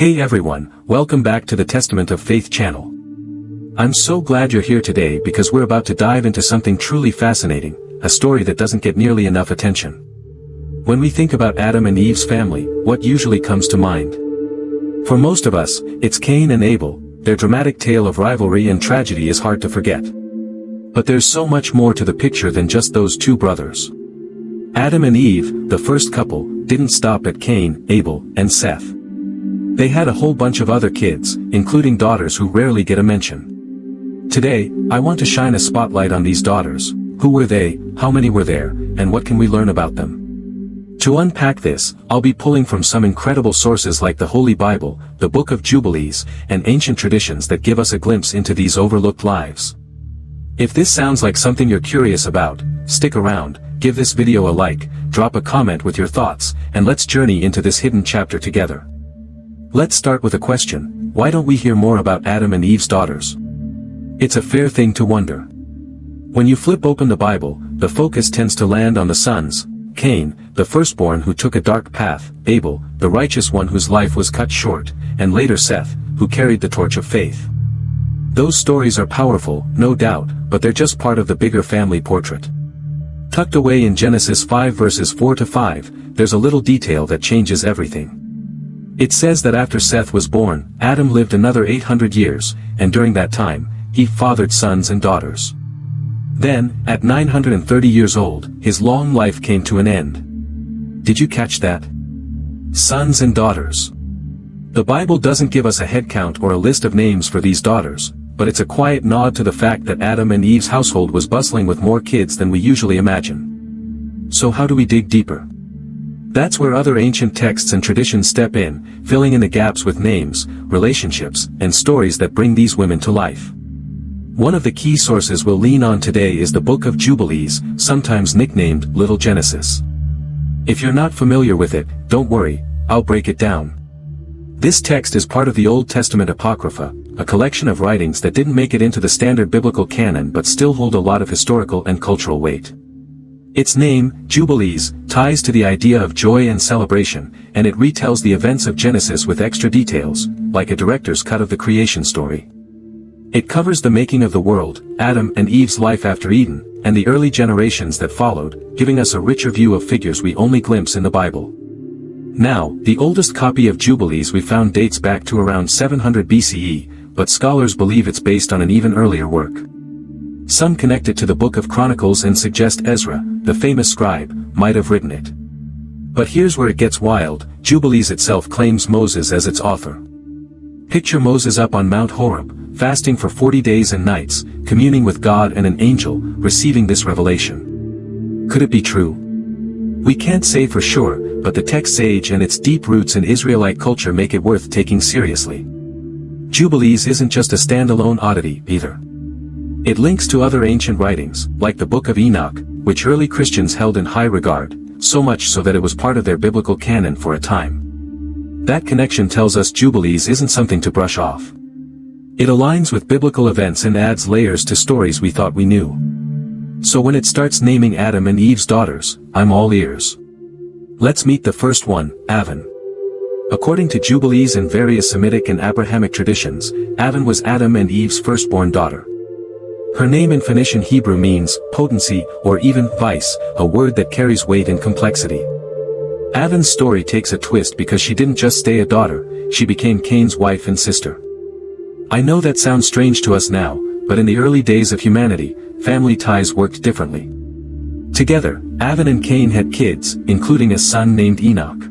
Hey everyone, welcome back to the Testament of Faith channel. I'm so glad you're here today because we're about to dive into something truly fascinating, a story that doesn't get nearly enough attention. When we think about Adam and Eve's family, what usually comes to mind? For most of us, it's Cain and Abel. Their dramatic tale of rivalry and tragedy is hard to forget. But there's so much more to the picture than just those two brothers. Adam and Eve, the first couple, didn't stop at Cain, Abel, and Seth. They had a whole bunch of other kids, including daughters who rarely get a mention. Today, I want to shine a spotlight on these daughters. Who were they, how many were there, and what can we learn about them? To unpack this, I'll be pulling from some incredible sources like the Holy Bible, the Book of Jubilees, and ancient traditions that give us a glimpse into these overlooked lives. If this sounds like something you're curious about, stick around, give this video a like, drop a comment with your thoughts, and let's journey into this hidden chapter together. Let's start with a question: why don't we hear more about Adam and Eve's daughters? It's a fair thing to wonder. When you flip open the Bible, the focus tends to land on the sons: Cain, the firstborn who took a dark path; Abel, the righteous one whose life was cut short; and later Seth, who carried the torch of faith. Those stories are powerful, no doubt, but they're just part of the bigger family portrait. Tucked away in Genesis 5 verses 4 to 5, there's a little detail that changes everything. It says that after Seth was born, Adam lived another 800 years, and during that time, he fathered sons and daughters. Then, at 930 years old, his long life came to an end. Did you catch that? Sons and daughters. The Bible doesn't give us a headcount or a list of names for these daughters, but it's a quiet nod to the fact that Adam and Eve's household was bustling with more kids than we usually imagine. So how do we dig deeper? That's where other ancient texts and traditions step in, filling in the gaps with names, relationships, and stories that bring these women to life. One of the key sources we'll lean on today is the Book of Jubilees, sometimes nicknamed Little Genesis. If you're not familiar with it, don't worry, I'll break it down. This text is part of the Old Testament Apocrypha, a collection of writings that didn't make it into the standard biblical canon but still hold a lot of historical and cultural weight. Its name, Jubilees, ties to the idea of joy and celebration, and it retells the events of Genesis with extra details, like a director's cut of the creation story. It covers the making of the world, Adam and Eve's life after Eden, and the early generations that followed, giving us a richer view of figures we only glimpse in the Bible. Now, the oldest copy of Jubilees we found dates back to around 700 BCE, but scholars believe it's based on an even earlier work. Some connect it to the Book of Chronicles and suggest Ezra, the famous scribe, might have written it. But here's where it gets wild: Jubilees itself claims Moses as its author. Picture Moses up on Mount Horeb, fasting for 40 days and nights, communing with God and an angel, receiving this revelation. Could it be true? We can't say for sure, but the text's age and its deep roots in Israelite culture make it worth taking seriously. Jubilees isn't just a standalone oddity, either. It links to other ancient writings, like the Book of Enoch, which early Christians held in high regard, so much so that it was part of their biblical canon for a time. That connection tells us Jubilees isn't something to brush off. It aligns with biblical events and adds layers to stories we thought we knew. So when it starts naming Adam and Eve's daughters, I'm all ears. Let's meet the first one, Avan. According to Jubilees and various Semitic and Abrahamic traditions, Avan was Adam and Eve's firstborn daughter. Her name in Phoenician Hebrew means potency or even vice, a word that carries weight and complexity. Avan's story takes a twist because she didn't just stay a daughter, she became Cain's wife and sister. I know that sounds strange to us now, but in the early days of humanity, family ties worked differently. Together, Avan and Cain had kids, including a son named Enoch.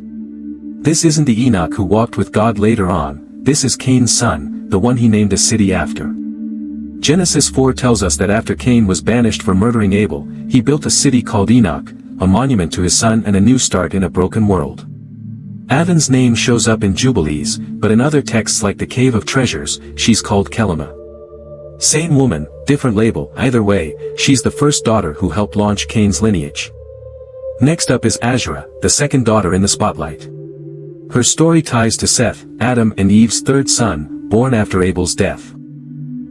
This isn't the Enoch who walked with God later on, this is Cain's son, the one he named a city after. Genesis 4 tells us that after Cain was banished for murdering Abel, he built a city called Enoch, a monument to his son and a new start in a broken world. Avan's name shows up in Jubilees, but in other texts like the Cave of Treasures, she's called Kelima. Same woman, different label, either way, she's the first daughter who helped launch Cain's lineage. Next up is Asherah, the second daughter in the spotlight. Her story ties to Seth, Adam and Eve's third son, born after Abel's death.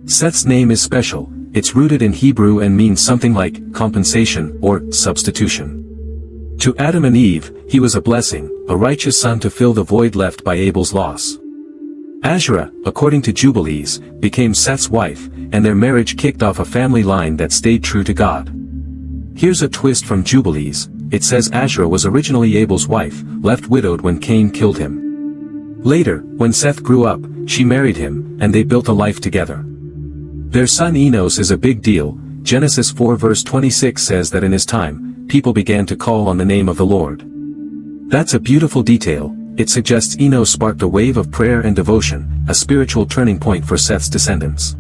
Seth's name is special, it's rooted in Hebrew and means something like compensation or substitution. To Adam and Eve, he was a blessing, a righteous son to fill the void left by Abel's loss. Asherah, according to Jubilees, became Seth's wife, and their marriage kicked off a family line that stayed true to God. Here's a twist from Jubilees. It says Asherah was originally Abel's wife, left widowed when Cain killed him. Later, when Seth grew up, she married him, and they built a life together. Their son Enos is a big deal. Genesis 4 verse 26 says that in his time, people began to call on the name of the Lord. That's a beautiful detail. It suggests Enos sparked a wave of prayer and devotion, a spiritual turning point for Seth's descendants.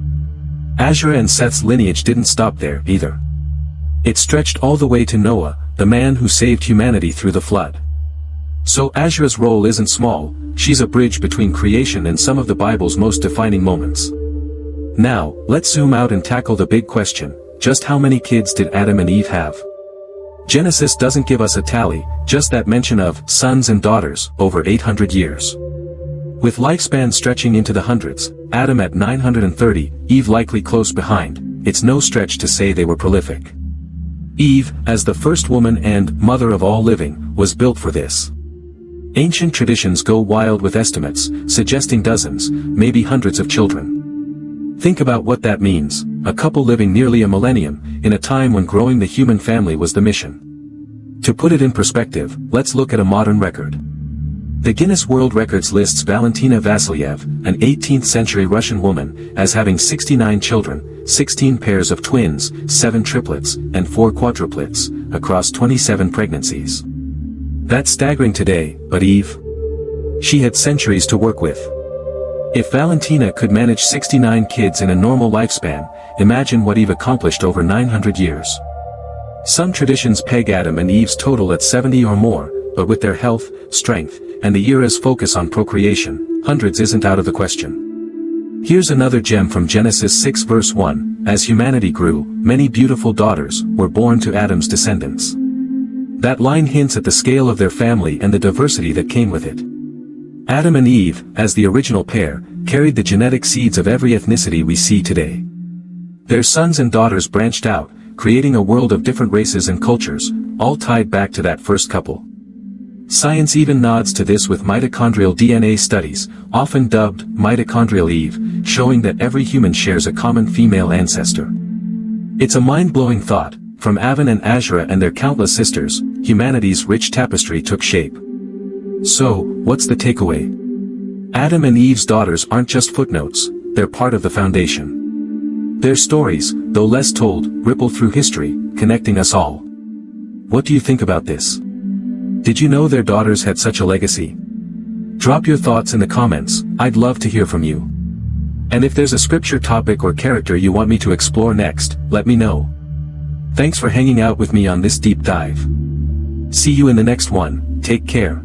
Asherah and Seth's lineage didn't stop there, either. It stretched all the way to Noah, the man who saved humanity through the flood. So Asherah's role isn't small, she's a bridge between creation and some of the Bible's most defining moments. Now, let's zoom out and tackle the big question: just how many kids did Adam and Eve have? Genesis doesn't give us a tally, just that mention of sons and daughters over 800 years. With lifespan stretching into the hundreds, Adam at 930, Eve likely close behind, it's no stretch to say they were prolific. Eve, as the first woman and mother of all living, was built for this. Ancient traditions go wild with estimates, suggesting dozens, maybe hundreds of children. Think about what that means: a couple living nearly a millennium, in a time when growing the human family was the mission. To put it in perspective, let's look at a modern record. The Guinness World Records lists Valentina Vassiliev, an 18th-century Russian woman, as having 69 children, 16 pairs of twins, 7 triplets, and 4 quadruplets, across 27 pregnancies. That's staggering today, but Eve? She had centuries to work with. If Valentina could manage 69 kids in a normal lifespan, imagine what Eve accomplished over 900 years. Some traditions peg Adam and Eve's total at 70 or more, but with their health, strength, and the era's focus on procreation, hundreds isn't out of the question. Here's another gem from Genesis 6 verse 1, as humanity grew, many beautiful daughters were born to Adam's descendants. That line hints at the scale of their family and the diversity that came with it. Adam and Eve, as the original pair, carried the genetic seeds of every ethnicity we see today. Their sons and daughters branched out, creating a world of different races and cultures, all tied back to that first couple. Science even nods to this with mitochondrial DNA studies, often dubbed mitochondrial Eve, showing that every human shares a common female ancestor. It's a mind-blowing thought. From Avan and Asherah and their countless sisters, humanity's rich tapestry took shape. So, what's the takeaway? Adam and Eve's daughters aren't just footnotes, they're part of the foundation. Their stories, though less told, ripple through history, connecting us all. What do you think about this? Did you know their daughters had such a legacy? Drop your thoughts in the comments, I'd love to hear from you. And if there's a scripture topic or character you want me to explore next, let me know. Thanks for hanging out with me on this deep dive. See you in the next one, take care.